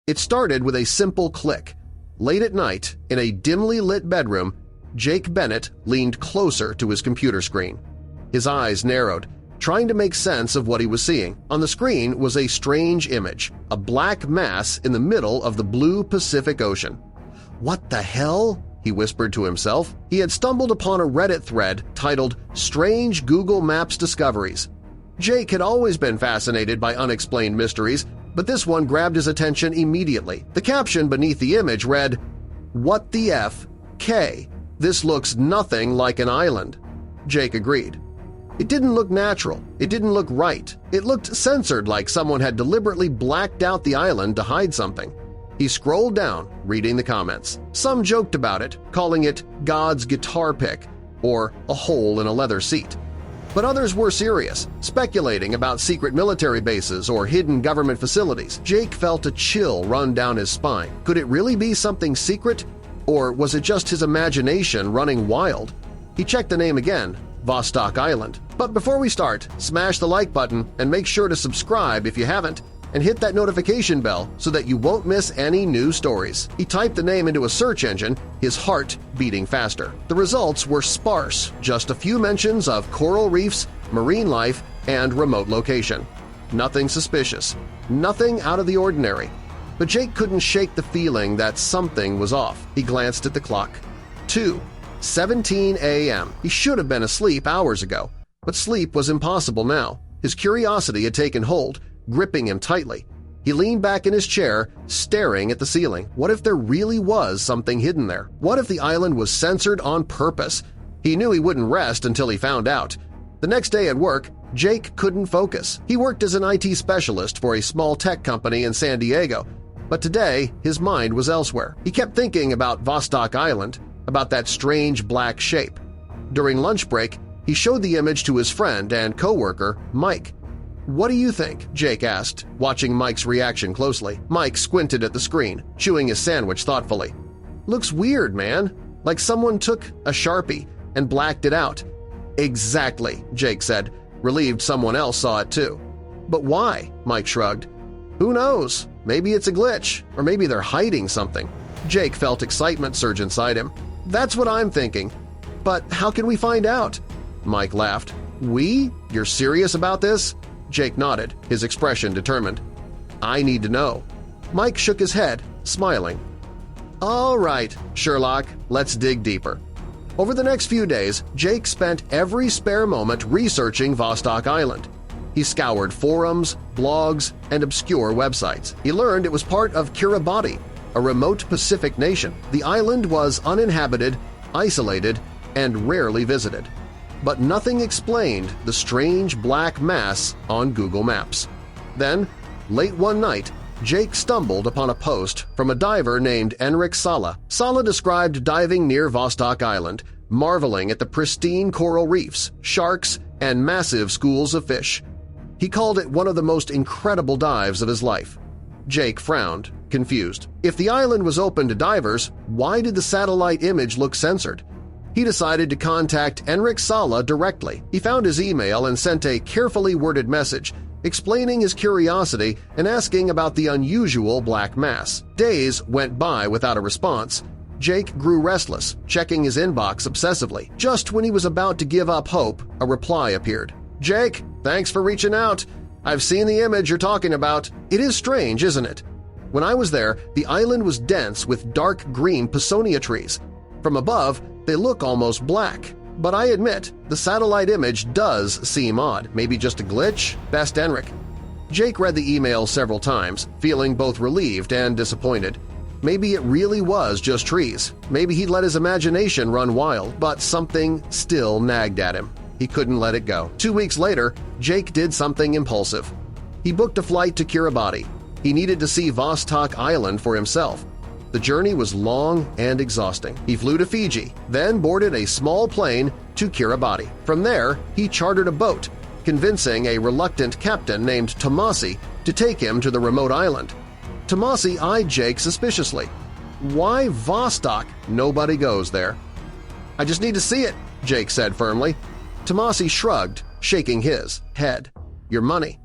It started with a simple click. Late at night, in a dimly lit bedroom, Jake Bennett leaned closer to his computer screen. His eyes narrowed, trying to make sense of what he was seeing. On the screen was a strange image, a black mass in the middle of the blue Pacific Ocean. "What the hell?" he whispered to himself. He had stumbled upon a Reddit thread titled "Strange Google Maps Discoveries." Jake had always been fascinated by unexplained mysteries, but this one grabbed his attention immediately. The caption beneath the image read, "What the F, K? This looks nothing like an island." Jake agreed. It didn't look natural. It didn't look right. It looked censored, like someone had deliberately blacked out the island to hide something. He scrolled down, reading the comments. Some joked about it, calling it God's guitar pick or a hole in a leather seat. But others were serious, speculating about secret military bases or hidden government facilities. Jake felt a chill run down his spine. Could it really be something secret? Or was it just his imagination running wild? He checked the name again, Vostok Island. But before we start, smash the like button and make sure to subscribe if you haven't, and hit that notification bell so that you won't miss any new stories. He typed the name into a search engine, his heart beating faster. The results were sparse, just a few mentions of coral reefs, marine life, and remote location. Nothing suspicious, nothing out of the ordinary. But Jake couldn't shake the feeling that something was off. He glanced at the clock. 2:17 a.m. He should have been asleep hours ago, but sleep was impossible now. His curiosity had taken hold, gripping him tightly. He leaned back in his chair, staring at the ceiling. What if there really was something hidden there? What if the island was censored on purpose? He knew he wouldn't rest until he found out. The next day at work, Jake couldn't focus. He worked as an IT specialist for a small tech company in San Diego, but today his mind was elsewhere. He kept thinking about Vostok Island, about that strange black shape. During lunch break, he showed the image to his friend and coworker, Mike. "What do you think?" Jake asked, watching Mike's reaction closely. Mike squinted at the screen, chewing his sandwich thoughtfully. "Looks weird, man. Like someone took a Sharpie and blacked it out." "Exactly," Jake said, relieved someone else saw it too. "But why?" Mike shrugged. "Who knows? Maybe it's a glitch, or maybe they're hiding something." Jake felt excitement surge inside him. "That's what I'm thinking. But how can we find out?" Mike laughed. "We? You're serious about this?" Jake nodded, his expression determined. "I need to know." Mike shook his head, smiling. "All right, Sherlock, let's dig deeper." Over the next few days, Jake spent every spare moment researching Vostok Island. He scoured forums, blogs, and obscure websites. He learned it was part of Kiribati, a remote Pacific nation. The island was uninhabited, isolated, and rarely visited. But nothing explained the strange black mass on Google Maps. Then, late one night, Jake stumbled upon a post from a diver named Enric Sala. Sala described diving near Vostok Island, marveling at the pristine coral reefs, sharks, and massive schools of fish. He called it one of the most incredible dives of his life. Jake frowned, confused. If the island was open to divers, why did the satellite image look censored? He decided to contact Enric Sala directly. He found his email and sent a carefully worded message explaining his curiosity and asking about the unusual black mass. Days went by without a response. Jake grew restless, checking his inbox obsessively. Just when he was about to give up hope, a reply appeared. "Jake, thanks for reaching out. I've seen the image you're talking about. It is strange, isn't it? When I was there, the island was dense with dark green Pisonia trees. From above, they look almost black. But I admit, the satellite image does seem odd. Maybe just a glitch? Best Enric." Jake read the email several times, feeling both relieved and disappointed. Maybe it really was just trees. Maybe he'd let his imagination run wild, but something still nagged at him. He couldn't let it go. 2 weeks later, Jake did something impulsive. He booked a flight to Kiribati. He needed to see Vostok Island for himself. The journey was long and exhausting. He flew to Fiji, then boarded a small plane to Kiribati. From there, he chartered a boat, convincing a reluctant captain named Tomasi to take him to the remote island. Tomasi eyed Jake suspiciously. "Why Vostok? Nobody goes there." "I just need to see it," Jake said firmly. Tomasi shrugged, shaking his head. "Your money."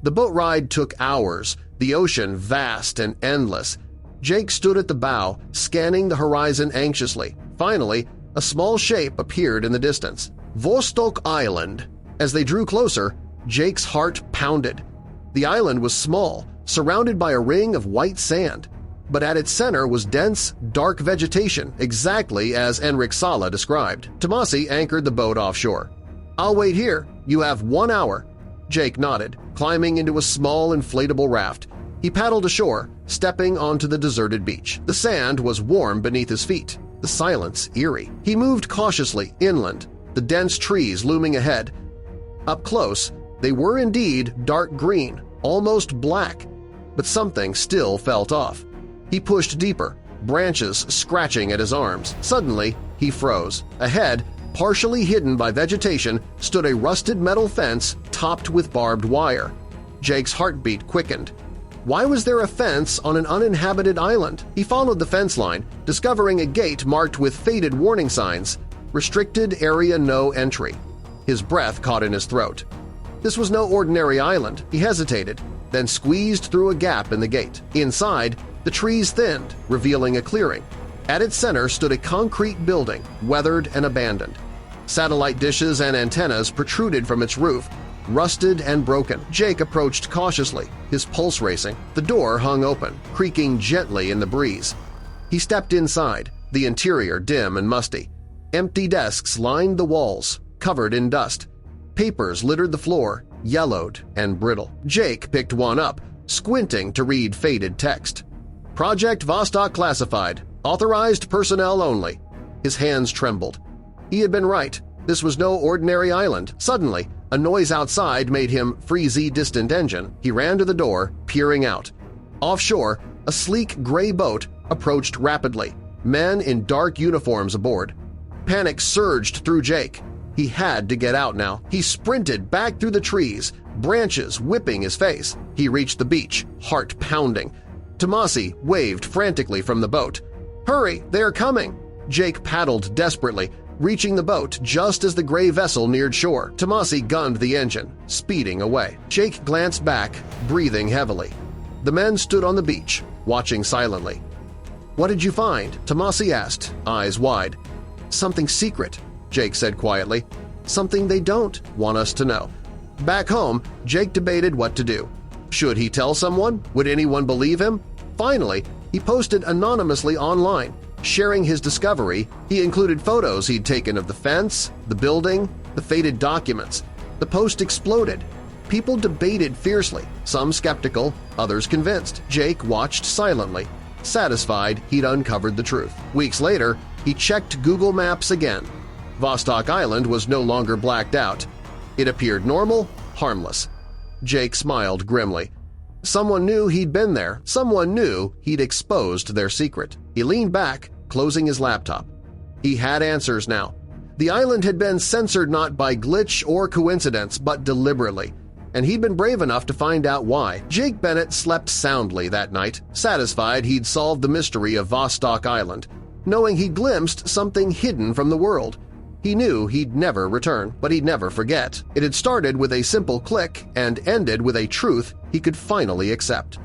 The boat ride took hours. the ocean vast and endless. Jake stood at the bow, scanning the horizon anxiously. Finally, a small shape appeared in the distance. Vostok Island. As they drew closer, Jake's heart pounded. The island was small, surrounded by a ring of white sand, but at its center was dense, dark vegetation, exactly as Enric Sala described. Tomasi anchored the boat offshore. "I'll wait here. You have 1 hour." Jake nodded, climbing into a small inflatable raft. He paddled ashore, stepping onto the deserted beach. The sand was warm beneath his feet, the silence eerie. He moved cautiously inland, the dense trees looming ahead. Up close, they were indeed dark green, almost black, but something still felt off. He pushed deeper, branches scratching at his arms. Suddenly, he froze. Ahead, partially hidden by vegetation, stood a rusted metal fence topped with barbed wire. Jake's heartbeat quickened. Why was there a fence on an uninhabited island? He followed the fence line, discovering a gate marked with faded warning signs, "Restricted Area No Entry." His breath caught in his throat. This was no ordinary island. He hesitated, then squeezed through a gap in the gate. Inside, the trees thinned, revealing a clearing. At its center stood a concrete building, weathered and abandoned. Satellite dishes and antennas protruded from its roof, rusted and broken. Jake approached cautiously, his pulse racing. The door hung open, creaking gently in the breeze. He stepped inside, the interior dim and musty. Empty desks lined the walls, covered in dust. Papers littered the floor, yellowed and brittle. Jake picked one up, squinting to read faded text. "Project Vostok Classified. Authorized personnel only." His hands trembled. He had been right. This was no ordinary island. Suddenly, a noise outside made him freeze distant engine. He ran to the door, peering out. Offshore, a sleek gray boat approached rapidly, men in dark uniforms aboard. Panic surged through Jake. He had to get out now. He sprinted back through the trees, branches whipping his face. He reached the beach, heart pounding. Tomasi waved frantically from the boat. "Hurry, they are coming!" Jake paddled desperately, reaching the boat just as the gray vessel neared shore. Tomasi gunned the engine, speeding away. Jake glanced back, breathing heavily. The men stood on the beach, watching silently. "What did you find?" Tomasi asked, eyes wide. "Something secret," Jake said quietly. "Something they don't want us to know." Back home, Jake debated what to do. Should he tell someone? Would anyone believe him? Finally, he posted anonymously online, sharing his discovery. He included photos he'd taken of the fence, the building, the faded documents. The post exploded. People debated fiercely, some skeptical, others convinced. Jake watched silently, satisfied he'd uncovered the truth. Weeks later, he checked Google Maps again. Vostok Island was no longer blacked out. It appeared normal, harmless. Jake smiled grimly. Someone knew he'd been there. Someone knew he'd exposed their secret. He leaned back, closing his laptop. He had answers now. The island had been censored not by glitch or coincidence, but deliberately, and he'd been brave enough to find out why. Jake Bennett slept soundly that night, satisfied he'd solved the mystery of Vostok Island, knowing he'd glimpsed something hidden from the world. He knew he'd never return, but he'd never forget. It had started with a simple click and ended with a truth he could finally accept.